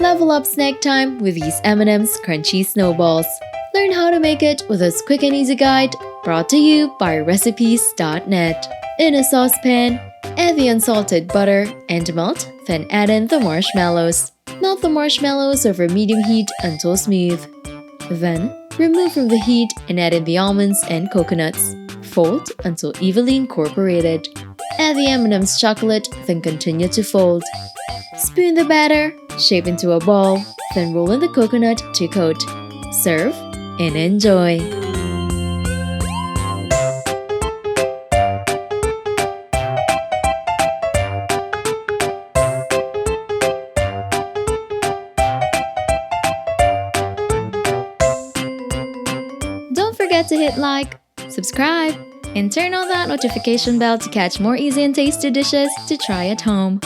Level up snack time with these M&M's Crunchy Snowballs. Learn how to make it with this quick and easy guide brought to you by recipes.net. In a saucepan, add the unsalted butter and melt, then add in the marshmallows. Melt the marshmallows over medium heat until smooth. Then, remove from the heat and add in the almonds and coconuts. Fold until evenly incorporated. Add the M&M's chocolate, then continue to fold. Spoon the batter, shape into a ball, then roll in the coconut to coat. Serve and enjoy! Don't forget to hit like, subscribe, and turn on that notification bell to catch more easy and tasty dishes to try at home.